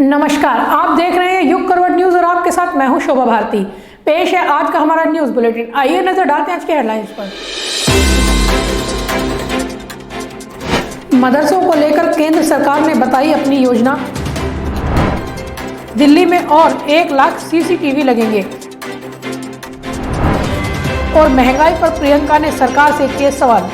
नमस्कार, आप देख रहे हैं युग करवट न्यूज और आपके साथ मैं हूं शोभा भारती। पेश है आज का हमारा न्यूज बुलेटिन। आइए नजर डालते हैं आज के हेडलाइंस पर। मदरसों को लेकर केंद्र सरकार ने बताई अपनी योजना। दिल्ली में और 1 लाख सीसीटीवी लगेंगे और महंगाई पर प्रियंका ने सरकार से किए सवाल।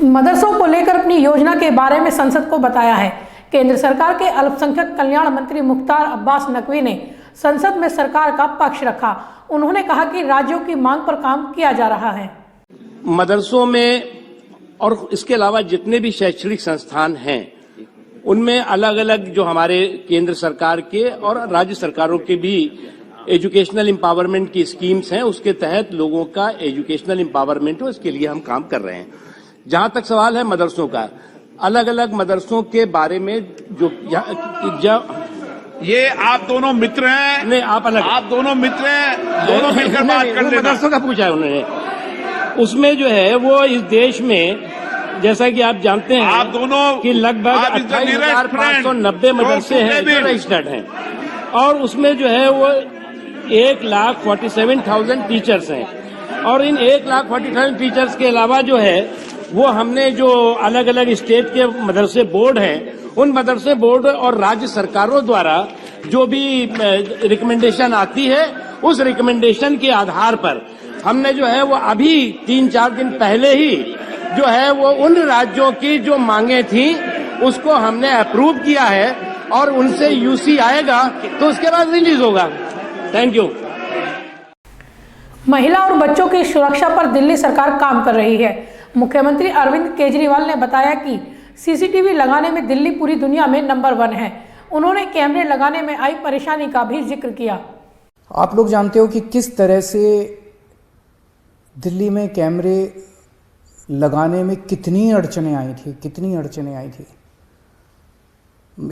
मदरसों को लेकर अपनी योजना के बारे में संसद को बताया है। केंद्र सरकार के अल्पसंख्यक कल्याण मंत्री मुख्तार अब्बास नकवी ने संसद में सरकार का पक्ष रखा। उन्होंने कहा कि राज्यों की मांग पर काम किया जा रहा है। मदरसों में और इसके अलावा जितने भी शैक्षणिक संस्थान हैं उनमें अलग अलग जो हमारे केंद्र सरकार के और राज्य सरकारों के भी एजुकेशनल एम्पावरमेंट की स्कीम्स हैं, उसके तहत लोगों का एजुकेशनल एम्पावरमेंट हो, इसके लिए हम काम कर रहे हैं। जहां तक सवाल है मदरसों का, अलग अलग मदरसों के बारे में जो ये आप दोनों मित्र हैं। नहीं, आप अलग, आप दोनों मित्र हैं, दोनों मिलकर बात कर लेना। मदरसों का पूछा है उन्होंने, उसमें जो है वो इस देश में जैसा कि आप जानते हैं आप दोनों कि लगभग 28,590 मदरसे हैं जो रजिस्टर्ड हैं और उसमें जो है वो 1,47,000 टीचर्स हैं और इन 1,40,000 टीचर्स के अलावा जो है वो हमने जो अलग अलग स्टेट के मदरसे बोर्ड हैं उन मदरसे बोर्ड और राज्य सरकारों द्वारा जो भी रिकमेंडेशन आती है उस रिकमेंडेशन के आधार पर हमने जो है वो अभी 3-4 दिन पहले ही जो है वो उन राज्यों की जो मांगे थी उसको हमने अप्रूव किया है और उनसे यूसी आएगा तो उसके बाद रिलीज होगा। Thank you. महिला और बच्चों की सुरक्षा पर दिल्ली सरकार काम कर रही है। मुख्यमंत्री अरविंद केजरीवाल ने बताया कि सीसीटीवी लगाने में दिल्ली पूरी दुनिया में नंबर 1 है। उन्होंने कैमरे लगाने में आई परेशानी का भी जिक्र किया। आप लोग जानते हो कि किस तरह से दिल्ली में कैमरे लगाने में कितनी अड़चनें आई थी।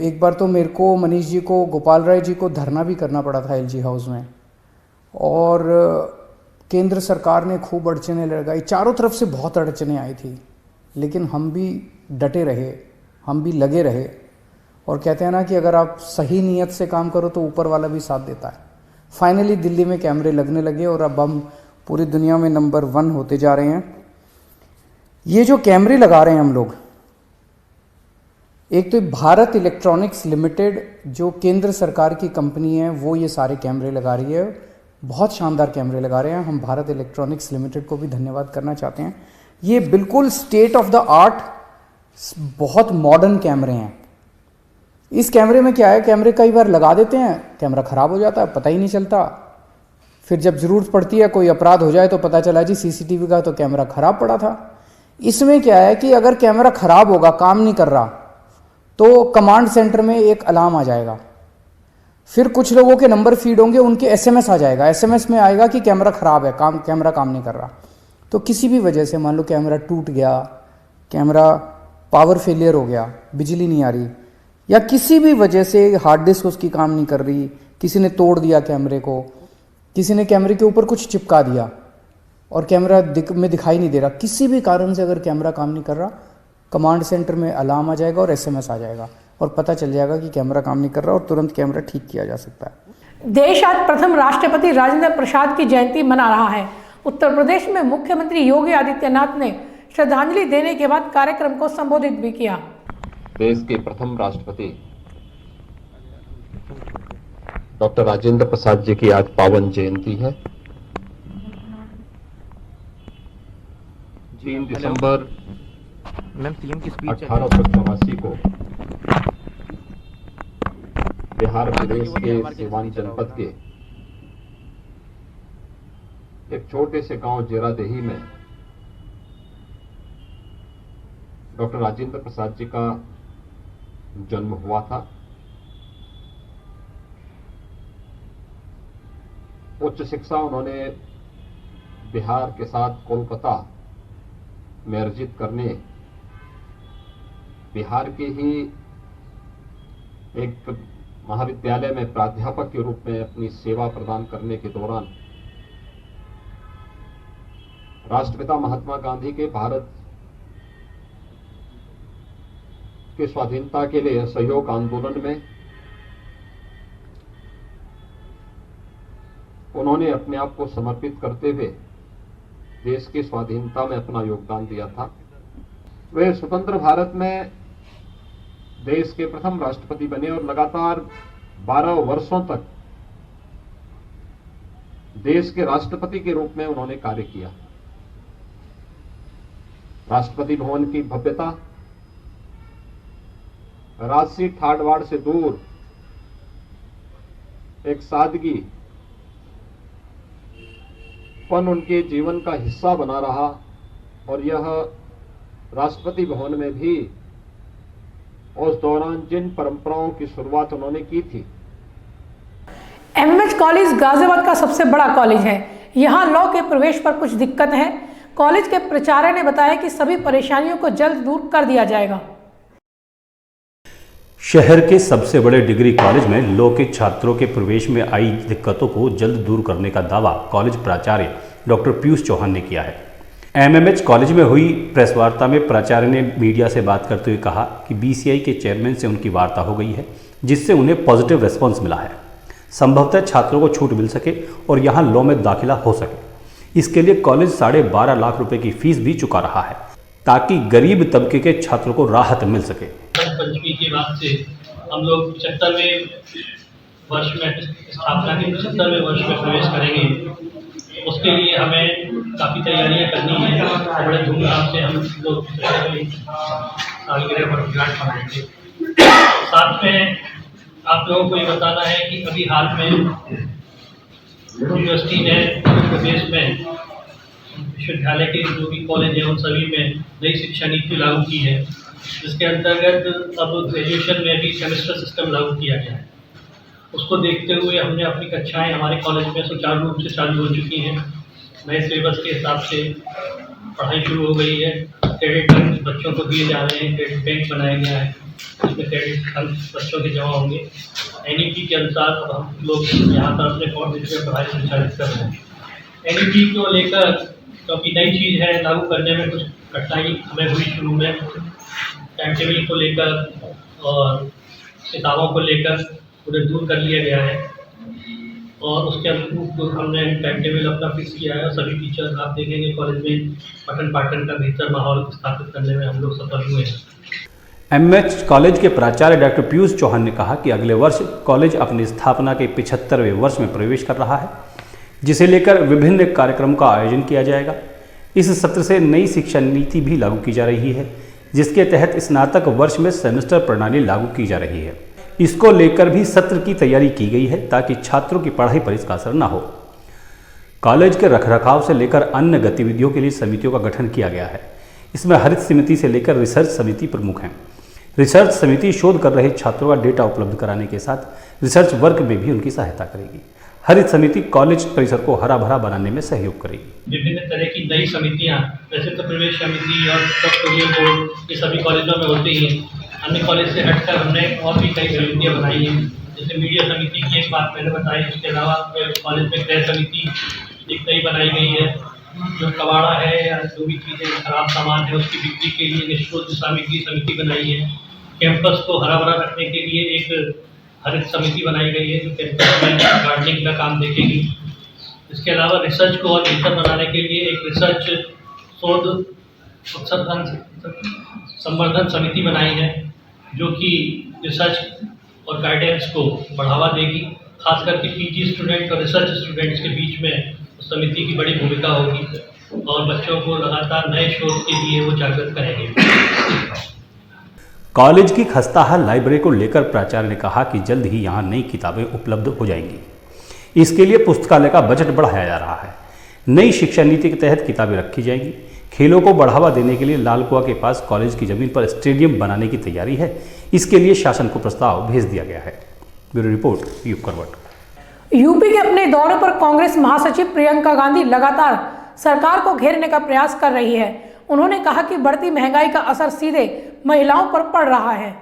एक बार तो मेरे को, मनीष जी को, गोपाल राय जी को धरना भी करना पड़ा था एलजी हाउस में और केंद्र सरकार ने खूब अड़चनें लगाई। चारों तरफ से बहुत अड़चनें आई थी लेकिन हम भी डटे रहे, हम भी लगे रहे और कहते हैं ना कि अगर आप सही नीयत से काम करो तो ऊपर वाला भी साथ देता है। फाइनली दिल्ली में कैमरे लगने लगे और अब हम पूरी दुनिया में नंबर 1 होते जा रहे हैं। ये जो कैमरे लगा रहे हैं हम लोग, एक तो भारत इलेक्ट्रॉनिक्स लिमिटेड जो केंद्र सरकार की कंपनी है वो ये सारे कैमरे लगा रही है। बहुत शानदार कैमरे लगा रहे हैं। हम भारत इलेक्ट्रॉनिक्स लिमिटेड को भी धन्यवाद करना चाहते हैं। ये बिल्कुल स्टेट ऑफ द आर्ट बहुत मॉडर्न कैमरे हैं। इस कैमरे में क्या है, कैमरे कई बार लगा देते हैं, कैमरा खराब हो जाता है, पता ही नहीं चलता। फिर जब जरूरत पड़ती है, कोई अपराध हो जाए तो पता चला जी सीसीटीवी का तो कैमरा खराब पड़ा था। इसमें क्या है कि अगर कैमरा खराब होगा, काम नहीं कर रहा, तो कमांड सेंटर में एक अलार्म आ जाएगा। फिर कुछ लोगों के नंबर फीड होंगे, उनके एसएमएस आ जाएगा। एसएमएस में आएगा कि कैमरा खराब है, कैमरा काम नहीं कर रहा। तो किसी भी वजह से मान लो कैमरा टूट गया, कैमरा पावर फेलियर हो गया, बिजली नहीं आ रही, या किसी भी वजह से हार्ड डिस्क उसकी काम नहीं कर रही, किसी ने तोड़ दिया कैमरे को, किसी ने कैमरे के ऊपर कुछ चिपका दिया और कैमरा में दिखाई नहीं दे रहा, किसी भी कारण से अगर कैमरा काम नहीं कर रहा, कमांड सेंटर में अलार्म आ जाएगा और एसएमएस आ जाएगा और पता चल जाएगा कि कैमरा काम नहीं कर रहा और तुरंत कैमरा ठीक किया जा सकता है। देश आज प्रथम राष्ट्रपति राजेंद्र प्रसाद की जयंती मना रहा है। उत्तर प्रदेश में मुख्यमंत्री योगी आदित्यनाथ ने श्रद्धांजलि देने के बाद कार्यक्रम को संबोधित भी किया। देश के प्रथम राष्ट्रपति डॉक्टर राजेंद्र प्रसाद जी की आज पावन जयंती है। 3 दिसंबर 1884 को बिहार प्रदेश के सीवान जनपद के एक छोटे से गांव जेरादेही में डॉक्टर राजेंद्र प्रसाद जी का जन्म हुआ था। उच्च शिक्षा उन्होंने बिहार के साथ कोलकाता में अर्जित करने बिहार के ही एक महाविद्यालय में प्राध्यापक के रूप में अपनी सेवा प्रदान करने के दौरान राष्ट्रपिता महात्मा गांधी के भारत के स्वाधीनता के लिए असहयोग आंदोलन में उन्होंने अपने आप को समर्पित करते हुए देश की स्वाधीनता में अपना योगदान दिया था। वे स्वतंत्र भारत में देश के प्रथम राष्ट्रपति बने और लगातार 12 वर्षों तक देश के राष्ट्रपति के रूप में उन्होंने कार्य किया। राष्ट्रपति भवन की भव्यता, राजसी ठाड़वाड़ से दूर एक सादगी पन उनके जीवन का हिस्सा बना रहा और यह राष्ट्रपति भवन में भी उस दौरान जिन परंपराओं की शुरुआत उन्होंने की थी। एमएमएच कॉलेज गाजियाबाद का सबसे बड़ा कॉलेज है। यहाँ लॉ के प्रवेश पर कुछ दिक्कत है। कॉलेज के प्राचार्य ने बताया कि सभी परेशानियों को जल्द दूर कर दिया जाएगा। शहर के सबसे बड़े डिग्री कॉलेज में लॉ के छात्रों के प्रवेश में आई दिक्कतों को जल्द दूर करने का दावा कॉलेज प्राचार्य डॉक्टर पीयूष चौहान ने किया है। एमएमएच कॉलेज में हुई प्रेस वार्ता में प्राचार्य ने मीडिया से बात करते हुए कहा कि बीसीआई के चेयरमैन से उनकी वार्ता हो गई है, जिससे उन्हें पॉजिटिव रिस्पांस मिला है। संभवतः छात्रों को छूट मिल सके और यहाँ लॉ में दाखिला हो सके। इसके लिए कॉलेज 12.5 लाख रुपए की फीस भी चुका रहा है, ताकि गरीब तबके के छात्रों को राहत मिल सके। पंचमी के बाद से हम लोग 75वें वर्ष में स्थापना के 75वें वर्ष में प्रवेश करेंगे। उसके लिए हमें काफ़ी तैयारियां करनी है। बड़े धूमधाम से हम लोग सालगिरह वर्षगांठ मनाएंगे। साथ में आप लोगों को ये बताना है कि अभी हाल में यूनिवर्सिटी ने प्रदेश में विश्वविद्यालय के जो भी कॉलेज हैं उन सभी में नई शिक्षा नीति लागू की है, जिसके अंतर्गत अब ग्रेजुएशन में भी सेमेस्टर सिस्टम लागू किया गया है। उसको देखते हुए हमने अपनी कक्षाएं हमारे कॉलेज में सुचारू रूप से चालू हो चुकी हैं। नए सिलेबस के हिसाब से पढ़ाई शुरू हो गई है। क्रेडिट बच्चों को दिए जा रहे हैं। क्रेडिट बैंक बनाया गया है, जिसमें क्रेडिट बच्चों के जमा होंगे। एनईपी के अनुसार अब हम लोग यहाँ पर अपने कॉलेज में पढ़ाई संचालित कर रहे हैं। एनईपी को लेकर क्योंकि नई चीज़ है, लागू करने में कुछ कठिनाई हमें हुई शुरू में। टाइम टेबल को लेकर और किताबों को लेकर उन्हें दूर कर लिया गया है और उसके अनुरूप हमने टाइम टेबल अपना फिक्स किया है। सभी टीचर आप देखेंगे कॉलेज में पठन पाठन का बेहतर माहौल स्थापित करने में हम लोग सफल हुए हैं। एमएमएच कॉलेज के प्राचार्य डॉक्टर पीयूष चौहान ने कहा कि अगले वर्ष कॉलेज अपनी स्थापना के 75वें वर्ष में प्रवेश कर रहा है, जिसे लेकर विभिन्न कार्यक्रमों का आयोजन किया जाएगा। इस सत्र से नई शिक्षा नीति भी लागू की जा रही है, जिसके तहत स्नातक वर्ष में सेमेस्टर प्रणाली लागू की जा रही है। इसको लेकर भी सत्र की तैयारी की गई है, ताकि छात्रों की पढ़ाई पर इसका असर न हो। कॉलेज के रखरखाव से लेकर अन्य गतिविधियों के लिए समितियों का गठन किया गया है। इसमें हरित समिति से लेकर रिसर्च समिति प्रमुख हैं। रिसर्च समिति शोध कर रहे छात्रों का डेटा उपलब्ध कराने के साथ रिसर्च वर्क में भी उनकी सहायता करेगी। हरित समिति कॉलेज परिसर को हरा भरा बनाने में सहयोग करेगी। विभिन्न तरह की नई समितियां, वैसे तो प्रवेश समिति और पोर्टफोलियो बोर्ड ये सभी कॉलेजों में होते ही हैं। अन्य कॉलेज से हटकर हमने और भी कई समितियां बनाई हैं। जैसे मीडिया समिति की एक बात मैंने बताई, इसके अलावा कॉलेज में क्रय समिति एक नई बनाई गई है। जो कबाड़ा है या जो भी चीज़ें खराब सामान है उसकी बिक्री के लिए निःशुल्क सामग्री समिति बनाई है। कैंपस को हरा भरा रखने के लिए एक हरित समिति बनाई गई है जो कैंपस में गार्डनिंग का काम देखेगी। इसके अलावा रिसर्च को और बेहतर बनाने के लिए एक रिसर्च शोध संवर्धन समिति बनाई है, जो कि रिसर्च और गाइडेंस को बढ़ावा देगी। खास करके पीजी स्टूडेंट और रिसर्च स्टूडेंट्स के बीच में उस समिति की बड़ी भूमिका होगी और बच्चों को लगातार नए शोध के लिए वो जागृत करेंगे। कॉलेज की खस्ताहाल लाइब्रेरी को लेकर प्राचार्य ने कहा कि जल्द ही यहाँ नई किताबें उपलब्ध हो जाएंगी। इसके लिए पुस्तकालय का बजट बढ़ाया जा रहा है। नई शिक्षा नीति के तहत किताबें रखी जाएंगी। खेलों को बढ़ावा देने के लिए लालकुआ के पास कॉलेज की जमीन पर स्टेडियम बनाने की तैयारी है। इसके लिए शासन को प्रस्ताव भेज दिया गया है। ब्यूरो रिपोर्ट, यूप करवट। यूपी के अपने दौरे पर कांग्रेस महासचिव प्रियंका गांधी लगातार सरकार को घेरने का प्रयास कर रही है। उन्होंने कहा कि बढ़ती महंगाई का असर सीधे महिलाओं पर पड़ रहा है।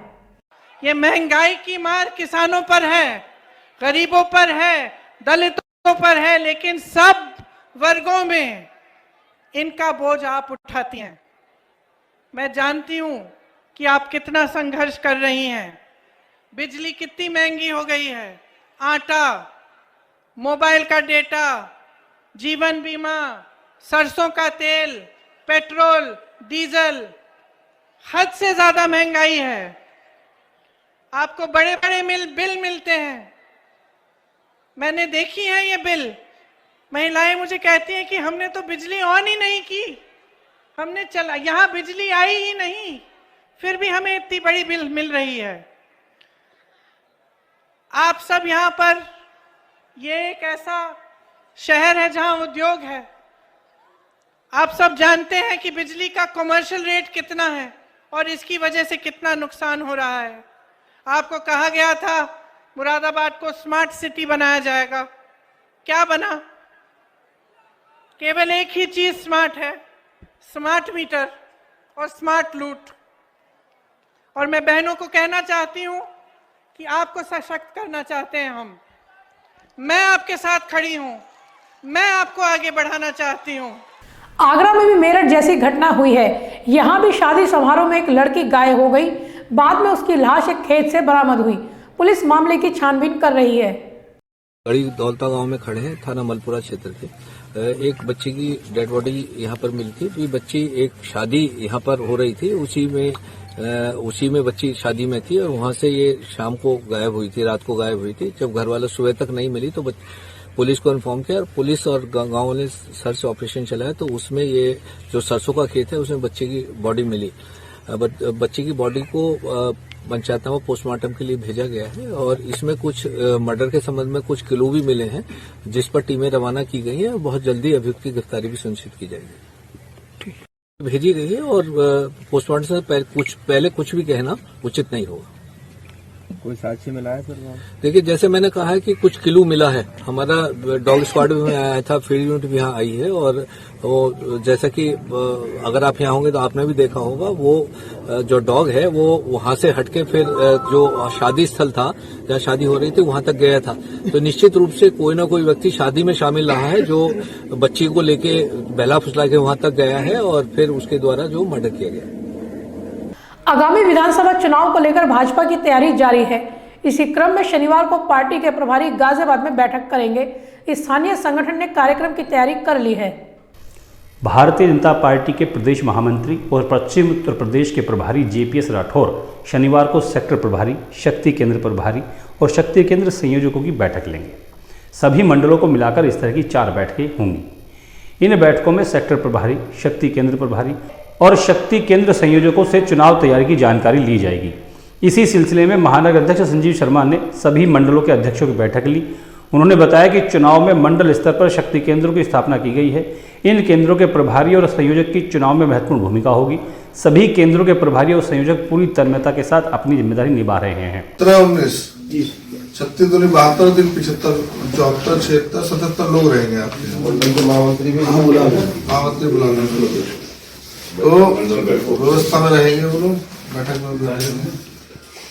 ये महंगाई की मार किसानों पर है, गरीबों पर है, दलितों पर है, लेकिन सब वर्गों में इनका बोझ आप उठाती हैं। मैं जानती हूं कि आप कितना संघर्ष कर रही हैं। बिजली कितनी महंगी हो गई है, आटा, मोबाइल का डेटा, जीवन बीमा, सरसों का तेल, पेट्रोल, डीजल, हद से ज्यादा महंगाई है। आपको बड़े बड़े बिल मिलते हैं, मैंने देखी है ये बिल। महिलाएं मुझे कहती हैं कि हमने तो बिजली ऑन ही नहीं की, हमने चला, यहाँ बिजली आई ही नहीं, फिर भी हमें इतनी बड़ी बिल मिल रही है। आप सब यहाँ पर, ये एक ऐसा शहर है जहाँ उद्योग है। आप सब जानते हैं कि बिजली का कमर्शियल रेट कितना है और इसकी वजह से कितना नुकसान हो रहा है। आपको कहा गया था मुरादाबाद को स्मार्ट सिटी बनाया जाएगा, क्या बना? केवल एक ही चीज स्मार्ट है, स्मार्ट मीटर और स्मार्ट लूट। और मैं बहनों को कहना चाहती हूं कि आपको सशक्त करना चाहते हैं हम, मैं आपके साथ खड़ी हूं, मैं आपको आगे बढ़ाना चाहती हूं। आगरा में भी मेरठ जैसी घटना हुई है। यहाँ भी शादी समारोह में एक लड़की गायब हो गई, बाद में उसकी लाश एक खेत से बरामद हुई। पुलिस मामले की छानबीन कर रही है। बड़ी दौलता गांव में खड़े हैं, थाना मलपुरा क्षेत्र के। एक बच्चे की डेड बॉडी यहाँ पर मिली थी। ये बच्ची एक शादी यहाँ पर हो रही थी, उसी में बच्ची शादी में थी और वहां से ये शाम को गायब हुई थी, रात को गायब हुई थी। जब घर वाले सुबह तक नहीं मिली तो पुलिस को इन्फॉर्म किया और पुलिस और गांव ने सर्च ऑपरेशन चलाया, तो उसमें ये जो सरसों का खेत है उसमें बच्चे की बॉडी मिली। बच्चे की बॉडी को पंचायतनामा पोस्टमार्टम के लिए भेजा गया है और इसमें कुछ मर्डर के संबंध में कुछ क्लू भी मिले हैं, जिस पर टीमें रवाना की गई हैं। बहुत जल्दी अभियुक्त की गिरफ्तारी भी सुनिश्चित की जाएगी, भेजी गई है। और पोस्टमार्टम से पहले कुछ भी कहना उचित नहीं होगा। कोई साक्षी मिला है सर? देखिए, जैसे मैंने कहा है कि कुछ क्लू मिला है। हमारा डॉग स्क्वाड भी आया था, फील्ड यूनिट भी यहाँ आई है और वो जैसा कि अगर आप यहाँ होंगे तो आपने भी देखा होगा, वो जो डॉग है वो वहां से हटके फिर जो शादी स्थल था जहाँ शादी हो रही थी वहां तक गया था। तो निश्चित रूप से कोई ना कोई व्यक्ति शादी में शामिल रहा है जो बच्ची को लेके बहला फुसला के वहां तक गया है और फिर उसके द्वारा जो मर्डर किया गया। आगामी विधानसभा चुनाव को लेकर भाजपा की तैयारी जारी है। इसी क्रम में शनिवार को पार्टी के प्रभारी गाजियाबाद में बैठक करेंगे। स्थानीय संगठन ने कार्यक्रम की तैयारी कर ली है। भारतीय जनता पार्टी के प्रदेश महामंत्री और पश्चिम उत्तर प्रदेश के प्रभारी जेपीएस राठौर शनिवार को सेक्टर प्रभारी, शक्ति केंद्र प्रभारी और शक्ति केंद्र संयोजकों की बैठक लेंगे। सभी मंडलों को मिलाकर इस तरह की 4 बैठकें होंगी। इन बैठकों में सेक्टर प्रभारी, शक्ति केंद्र प्रभारी और शक्ति केंद्र संयोजकों से चुनाव तैयारी की जानकारी ली जाएगी। इसी सिलसिले में महानगर अध्यक्ष संजीव शर्मा ने सभी मंडलों के अध्यक्षों की बैठक ली। उन्होंने बताया कि चुनाव में मंडल स्तर पर शक्ति केंद्रों की स्थापना की गई है। इन केंद्रों के प्रभारी और संयोजक की चुनाव में महत्वपूर्ण भूमिका होगी। सभी केंद्रों के प्रभारी और संयोजक पूरी तन्मयता के साथ अपनी जिम्मेदारी निभा रहे हैं। 19 36 दूनी 72 दिन 75 74 76 77 लोग रहेंगे आपके। महामंत्री बुला लेंगे तो व्यवस्था में रहेंगे वो लोग, बैठक में रहेंगे।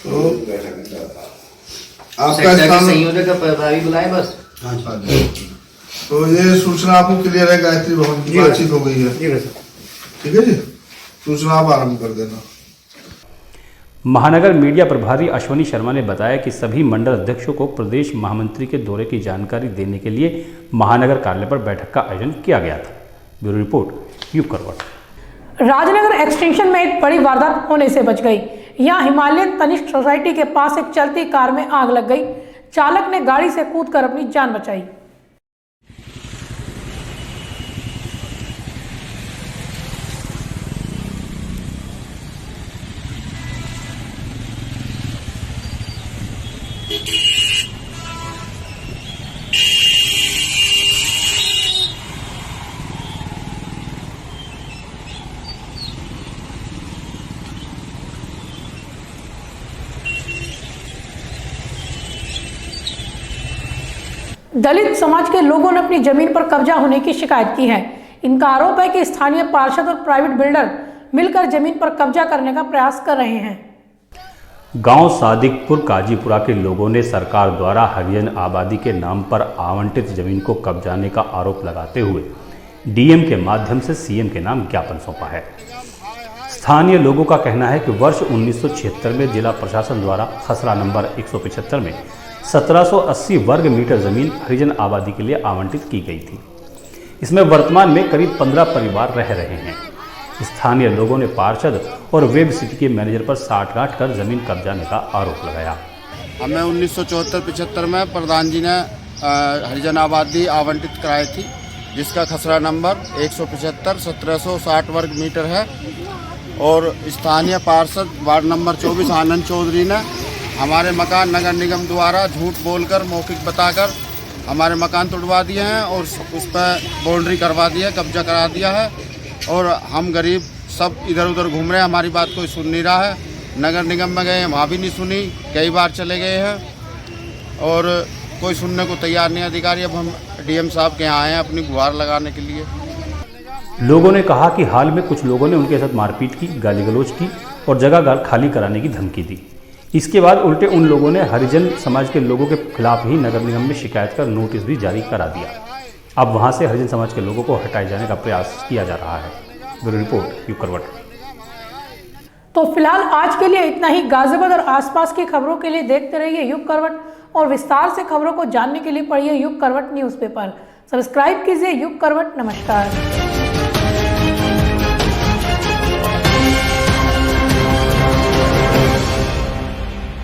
तो आपका स्थान संयोजक का प्रभारी बुलाए बस। तो ये सूचना आपको क्लियर है, गायत्री भवन की बातचीत हो गई है, ठीक है जी। सूचना आप आरंभ कर देना। महानगर मीडिया प्रभारी अश्वनी शर्मा ने बताया कि सभी मंडल अध्यक्षों को प्रदेश महामंत्री के दौरे की जानकारी देने के लिए महानगर कार्यालय पर बैठक का आयोजन किया गया था। ब्यूरो रिपोर्ट, यूप करवट। राजनगर एक्सटेंशन में एक बड़ी वारदात होने से बच गई। यहां हिमालयन तनिष्क सोसाइटी के पास एक चलती कार में आग लग गई। चालक ने गाड़ी से कूदकर अपनी जान बचाई। दलित समाज के लोगों ने अपनी जमीन पर कब्जा होने की शिकायत की है। इनका आरोप है कि स्थानीय पार्षद और प्राइवेट बिल्डर मिलकर जमीन पर कब्जा करने का प्रयास कर रहे हैं। गांव सादिकपुर काजीपुरा के लोगों ने सरकार द्वारा हरिजन आबादी के नाम पर आवंटित जमीन को कब्जाने का आरोप लगाते हुए डीएम के माध्यम से सीएम के नाम ज्ञापन सौंपा है। स्थानीय लोगों का कहना है कि वर्ष 1976 में जिला प्रशासन द्वारा खसरा नंबर 175 में 1780 वर्ग मीटर जमीन हरिजन आबादी के लिए आवंटित की गई थी। इसमें वर्तमान में करीब 15 परिवार रह रहे हैं। स्थानीय लोगों ने पार्षद और वेब सिटी के मैनेजर पर साठगांठ कर जमीन कब्जाने का आरोप लगाया। हमें 1974-75 में प्रधान जी ने हरिजन आबादी आवंटित कराई थी, जिसका खसरा नंबर 175 1760 वर्ग मीटर है। और स्थानीय पार्षद वार्ड नंबर 24 आनंद चौधरी ने हमारे मकान नगर निगम द्वारा झूठ बोलकर मौखिक बताकर हमारे मकान तोड़वा दिए हैं और उस पर बाउंड्री करवा दी है, कब्जा करा दिया है। और हम गरीब सब इधर उधर घूम रहे हैं, हमारी बात कोई सुन नहीं रहा है। नगर निगम में गए, वहाँ भी नहीं सुनी, कई बार चले गए हैं और कोई सुनने को तैयार नहीं अधिकारी। अब हम डीएम साहब के यहाँ आए हैं अपनी गुहार लगाने के लिए। लोगों ने कहा कि हाल में कुछ लोगों ने उनके साथ मारपीट की, गाली गलौज की और जगह खाली कराने की धमकी दी। इसके बाद उल्टे उन लोगों ने हरिजन समाज के लोगों के खिलाफ ही नगर निगम में शिकायत कर नोटिस भी जारी करा दिया। अब वहां से हरिजन समाज के लोगों को हटाए जाने का प्रयास किया जा रहा है। ब्यूरो रिपोर्ट, युग करवट। तो फिलहाल आज के लिए इतना ही। गाजियाबाद और आसपास की खबरों के लिए देखते रहिए युग करवट और विस्तार से खबरों को जानने के लिए पढ़िए युग करवट न्यूज़पेपर। सब्सक्राइब कीजिए युग करवट। नमस्कार।